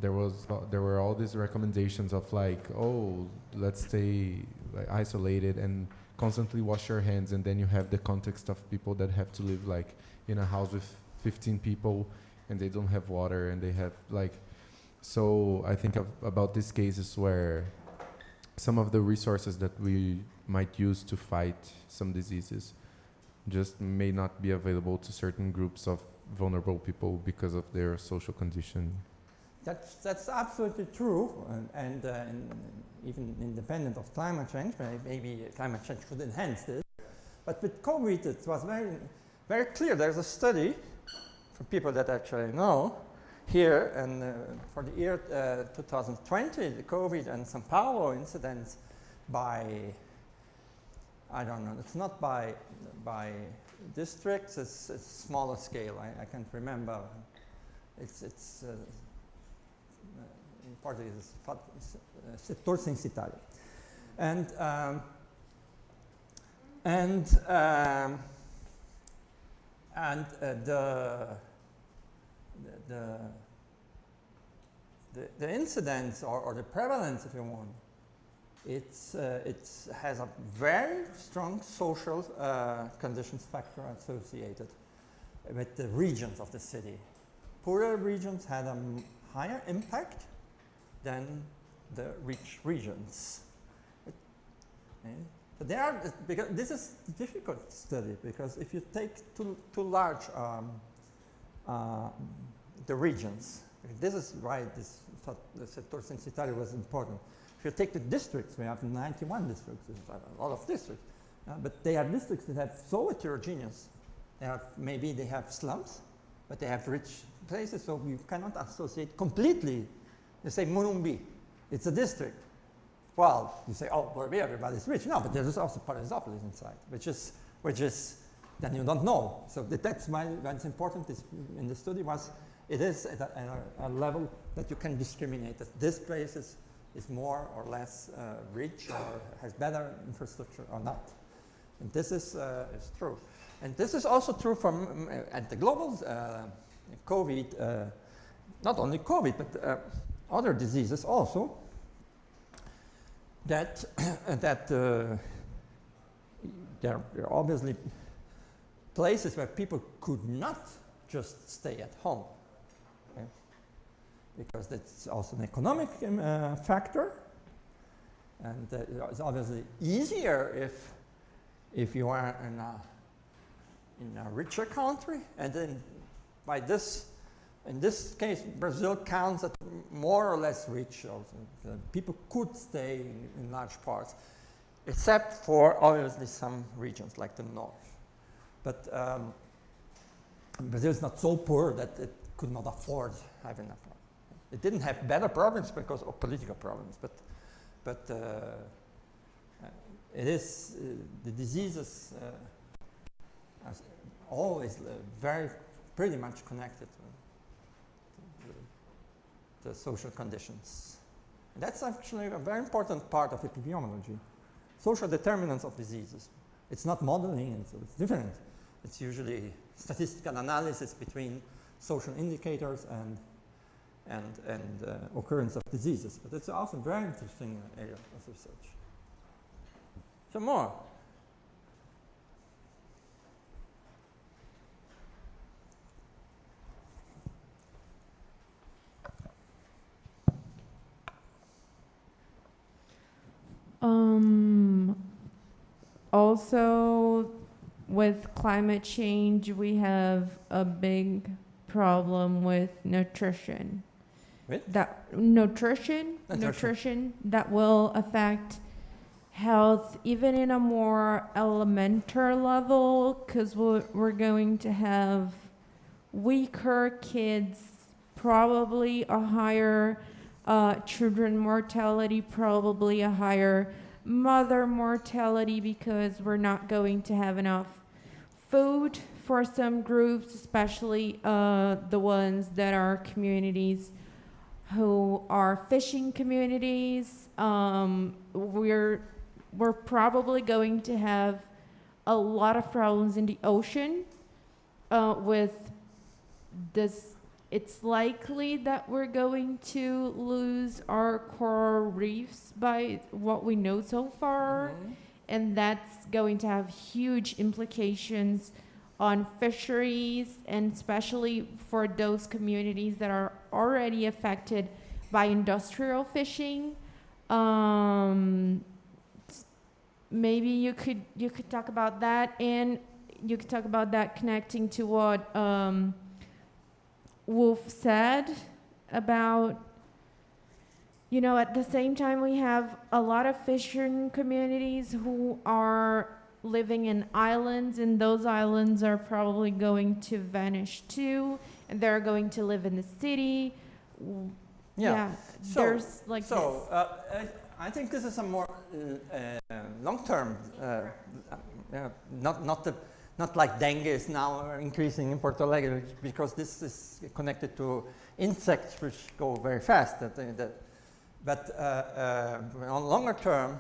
there were all these recommendations of like, oh, let's stay like isolated and constantly wash your hands, and then you have the context of people that have to live like in a house with 15 people and they don't have water and they have like, so I think about these cases where some of the resources that we might use to fight some diseases just may not be available to certain groups of vulnerable people because of their social condition. That's absolutely true, and even independent of climate change, maybe climate change could enhance this. But with COVID, it was very, very clear. There's a study for people that actually know here, and for the year 2020, the COVID and São Paulo incidents by, I don't know, it's not by districts, it's smaller scale. I can't remember. It's in Portuguese, setor censitário. The incidence or the prevalence, if you want, it has a very strong social conditions factor associated with the regions of the city. Poorer regions had a higher impact than the rich regions. But there are, because this is a difficult study, because if you take too large the regions, this is why this thought the sector censitário was important. If you take the districts, we have 91 districts, a lot of districts, but they are districts that have so heterogeneous. Maybe they have slums, but they have rich places, so you cannot associate completely. You say Morumbi, it's a district. Well, you say, oh, Morumbi, everybody's rich. No, but there's also Paraisópolis inside, which is, then you don't know. So that's why what's important in the study was, it is at a level that you can discriminate, that this place is more or less rich or has better infrastructure or not. And this is true. And this is also true from at the global COVID, not only COVID, but other diseases also, that there are obviously places where people could not just stay at home, okay? Because that's also an economic factor, and it's obviously easier if you are in a richer country, and then by this, in this case, Brazil counts as more or less rich also. People could stay in large parts, except for obviously some regions like the north. But Brazil is not so poor that it could not afford having a problem. It didn't have better problems because of political problems, but it is, the diseases are always pretty much connected to the social conditions. And that's actually a very important part of epidemiology. Social determinants of diseases. It's not modeling, and so it's different. It's usually statistical analysis between social indicators and occurrence of diseases. But it's also a very interesting area of research. Some more. Also, with climate change, we have a big problem with nutrition. With? Nutrition that will affect health even in a more elementary level, because we're going to have weaker kids, probably a higher children mortality, probably a higher mother mortality, because we're not going to have enough food for some groups, especially the ones that are communities who are fishing communities. We're probably going to have a lot of problems in the ocean with this. It's likely that we're going to lose our coral reefs by what we know so far, and that's going to have huge implications on fisheries, and especially for those communities that are already affected by industrial fishing. Maybe you could talk about that, and you could talk about that connecting to what Wolf said about, you know, at the same time we have a lot of fishing communities who are living in islands, and those islands are probably going to vanish too, and they're going to live in the city. There's like this. I think this is a more long-term, not like dengue is now increasing in Porto Alegre, because this is connected to insects which go very fast. But on longer term,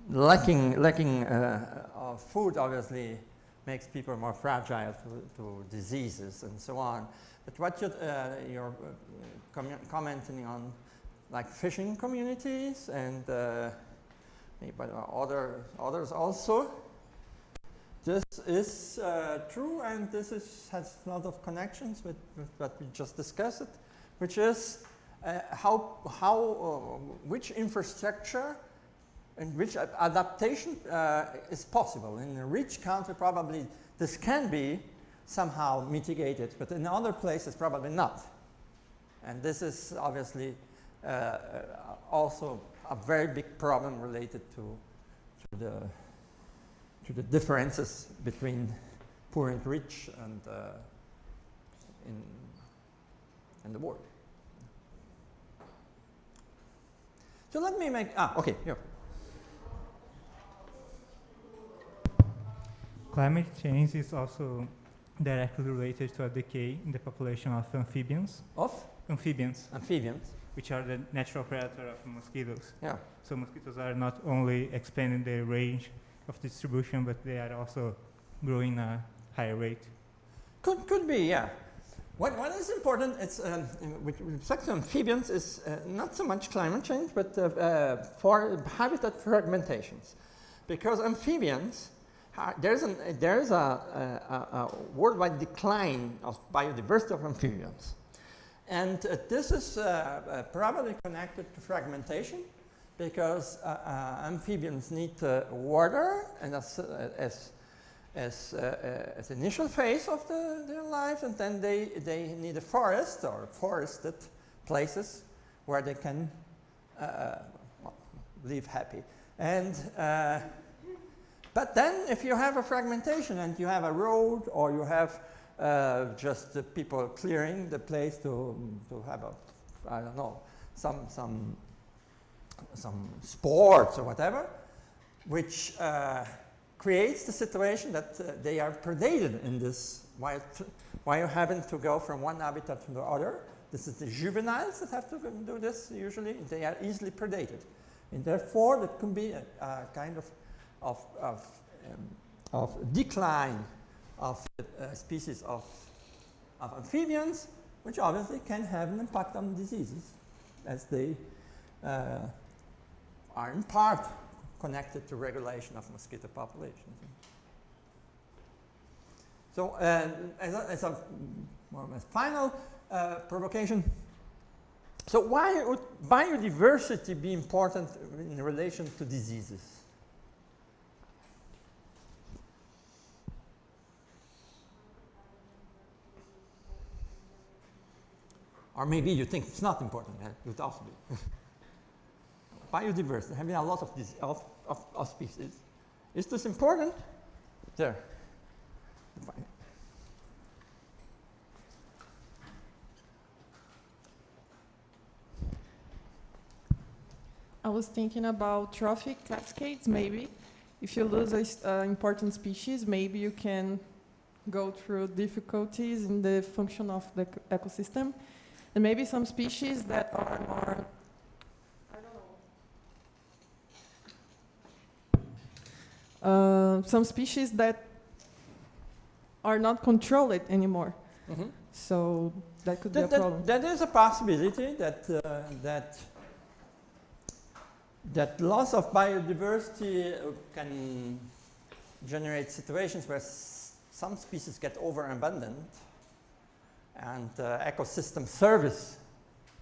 lacking of food obviously makes people more fragile to diseases and so on. But what you're commenting on, like fishing communities and but others also, this is true, and this has a lot of connections with what we just discussed, which is which infrastructure and which adaptation is possible. In a rich country, probably this can be somehow mitigated, but in other places, probably not. And this is obviously also a very big problem related to the differences between poor and rich and in the world. So let me make okay, here. Climate change is also directly related to a decay in the population of amphibians. Of? Amphibians. Amphibians. Which are the natural predator of mosquitoes. Yeah. So mosquitoes are not only expanding their range of distribution, but they are also growing at a higher rate. Could be, yeah. What is important, it's with respect to amphibians, is not so much climate change, but for habitat fragmentations. Because amphibians, there's a worldwide decline of biodiversity of amphibians. And this is probably connected to fragmentation, because amphibians need water, and as initial phase of their life, and then they need a forest or forested places where they can live happy. And but then if you have a fragmentation and you have a road, or you have just the people clearing the place to have I don't know, some sports or whatever, which creates the situation that they are predated in this, while you happen to go from one habitat to the other. This is the juveniles that have to do this usually. They are easily predated. And therefore, there can be a kind of decline of species of amphibians, which obviously can have an impact on diseases, as they are in part connected to regulation of mosquito populations. So as a more or less final provocation, so why would biodiversity be important in relation to diseases? Or maybe you think it's not important, it would also be. Biodiversity, having a lot of species. Is this important? There. I was thinking about trophic cascades, maybe. If you lose an important species, maybe you can go through difficulties in the function of the ecosystem, and maybe some species that are more, some species that are not controlled anymore. Mhm. So that could be a problem. That is a possibility that loss of biodiversity can generate situations where some species get overabundant, and ecosystem service,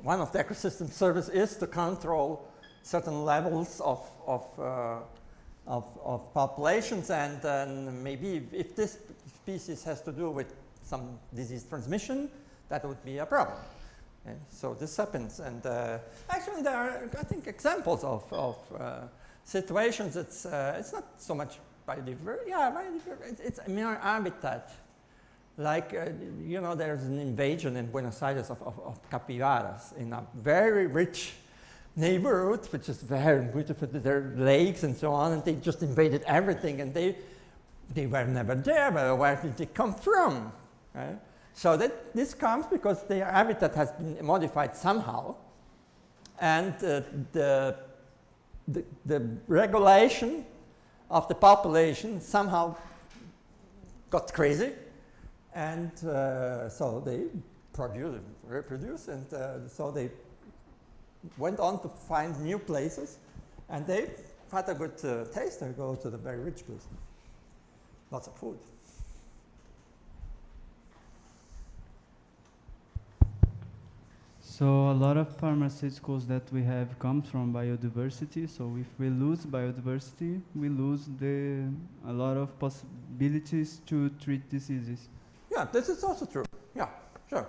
one of the ecosystem service is to control certain levels of populations, and then maybe if this species has to do with some disease transmission, that would be a problem. Okay? So this happens, and actually there are, I think, examples of situations. It's not so much biodiversity. Yeah, biodiversity. It's a mere habitat. Like you know, there's an invasion in Buenos Aires of capybaras in a very rich neighborhood, which is very beautiful. There are lakes and so on, and they just invaded everything, and they were never there. But where did they come from? Right? So this comes because their habitat has been modified somehow, and the regulation of the population somehow got crazy, and so they reproduce, and so they went on to find new places, and they had a good taste. They go to the very rich places, lots of food. So a lot of pharmaceuticals that we have comes from biodiversity. So if we lose biodiversity, we lose a lot of possibilities to treat diseases. Yeah, this is also true. Yeah, sure.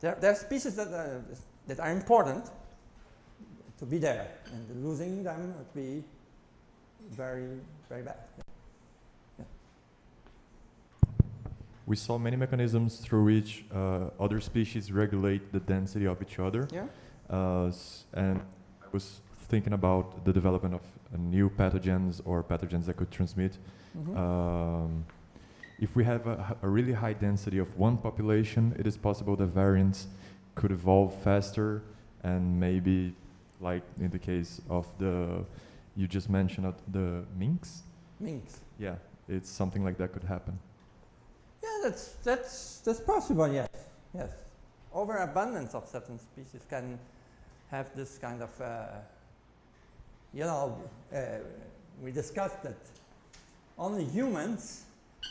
There are species that are important to be there, and losing them would be very, very bad. Yeah. We saw many mechanisms through which other species regulate the density of each other. Yeah. And I was thinking about the development of new pathogens or pathogens that could transmit. Mm-hmm. If we have a really high density of one population, it is possible that variants could evolve faster, and maybe, like in the case of you just mentioned the minks? Minks. Yeah, it's something like that could happen. Yeah, that's possible, yes. Yes. Overabundance of certain species can have this kind of, we discussed that only humans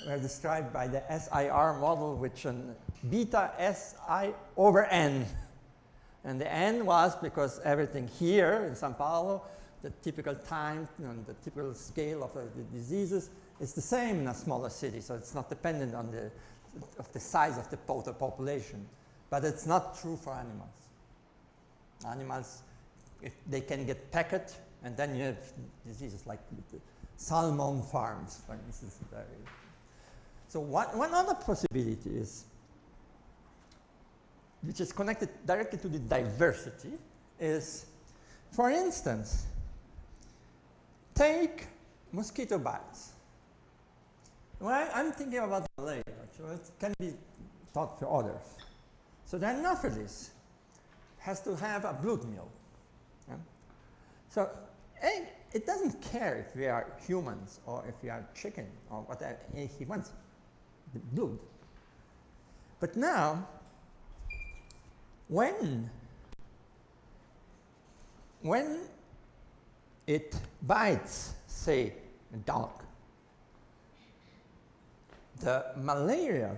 were described by the SIR model, which an beta SI over N. And the N was because everything here in Sao Paulo, the typical time and the typical scale of the diseases is the same in a smaller city, so it's not dependent on the size of the total population. But it's not true for animals. Animals, if they can get packed, and then you have diseases like the salmon farms, for instance. So one other possibility is, which is connected directly to the diversity, is, for instance, take mosquito bites. Well, I'm thinking about malaria, actually. It can be taught for others. So the Anopheles has to have a blood meal. Yeah? So it doesn't care if we are humans or if we are chicken or whatever. He wants the blood. But now, when it bites, say, a dog, the malaria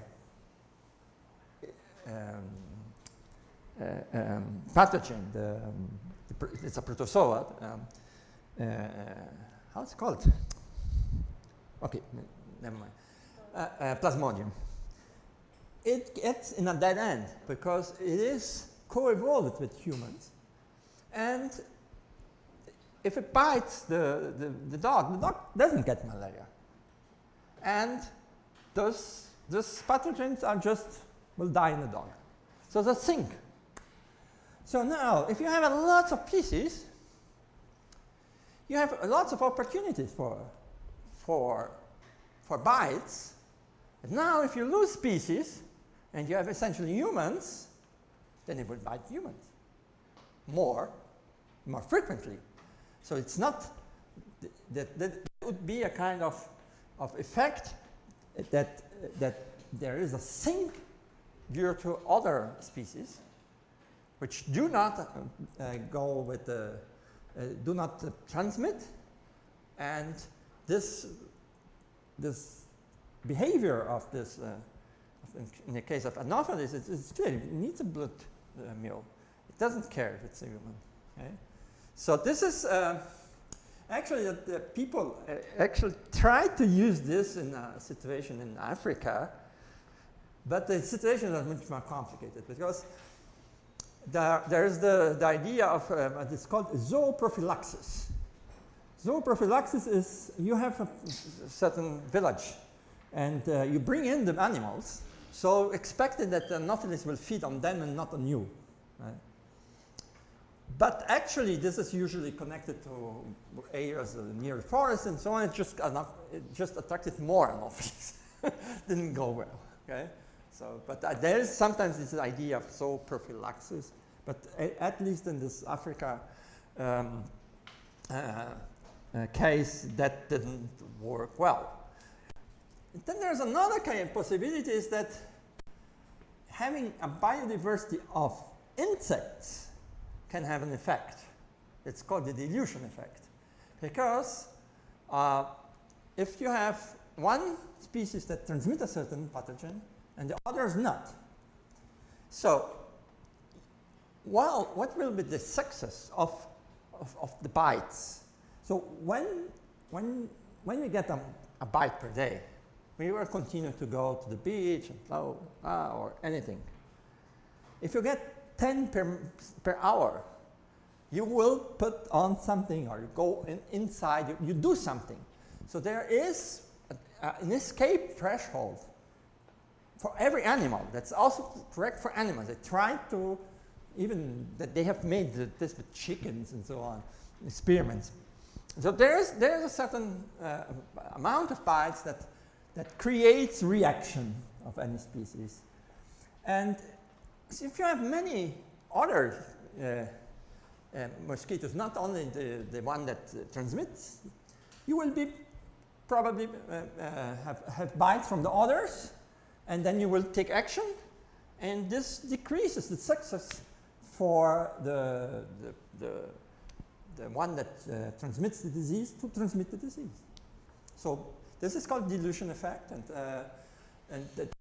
pathogen, it's a protozoa, how's it called? Okay, never mind. Plasmodium. It gets in a dead end because it is co-evolved with humans, and if it bites the dog doesn't get malaria, and those pathogens will die in the dog. So they sink. So now, if you have a lot of species, you have lots of opportunities for bites, But now if you lose species and you have essentially humans, then it will bite humans more frequently. So it's not that would be a kind of effect that there is a sink due to other species which do not go with the do not transmit, and this behavior of this in the case of Anopheles, it's clear it needs a blood meal. It doesn't care if it's a human. Okay? So this is actually the people actually tried to use this in a situation in Africa, but the situation is much more complicated because there is the idea of it's called zooprophylaxis. Zooprophylaxis is you have a certain village and you bring in the animals, so expecting that the Anopheles will feed on them and not on you. Right? But actually, this is usually connected to areas near the forest and so on. It just attracted more Anopheles. Didn't go well. Okay, so but there is sometimes this idea of zooprophylaxis, but at least in this Africa case, that didn't work well. And then there's another kind of possibility is that having a biodiversity of insects can have an effect. It's called the dilution effect. Because if you have one species that transmits a certain pathogen and the others not, so what will be the success of the bites? So when we get a bite per day, we will continue to go to the beach and flow or anything. If you get 10 per hour, you will put on something or you go inside, you do something. So there is an escape threshold for every animal. That's also correct for animals. They try to, even that they have made this with chickens and so on, experiments. So there's a certain amount of bites that creates reaction of any species. And so if you have many other mosquitoes, not only the one that transmits, you will be probably have bites from the others, and then you will take action, and this decreases the success for the one that transmits the disease to transmit the disease. So this is called dilution effect, and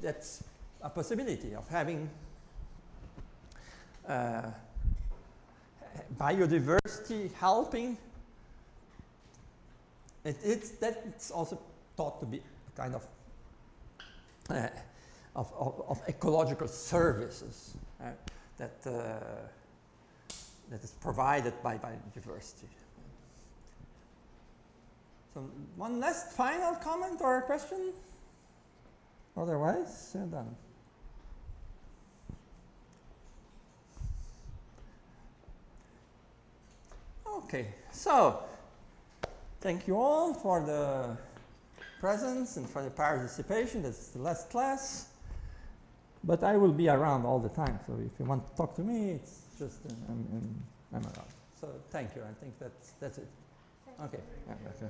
that's a possibility of having biodiversity helping. It's also thought to be a kind of ecological services that is provided by biodiversity. So one last final comment or question? Otherwise, we're done. Okay, so thank you all for the presence and for the participation. This is the last class, but I will be around all the time. So if you want to talk to me, it's just I'm around. So thank you. I think that's it. Okay. Yeah, okay.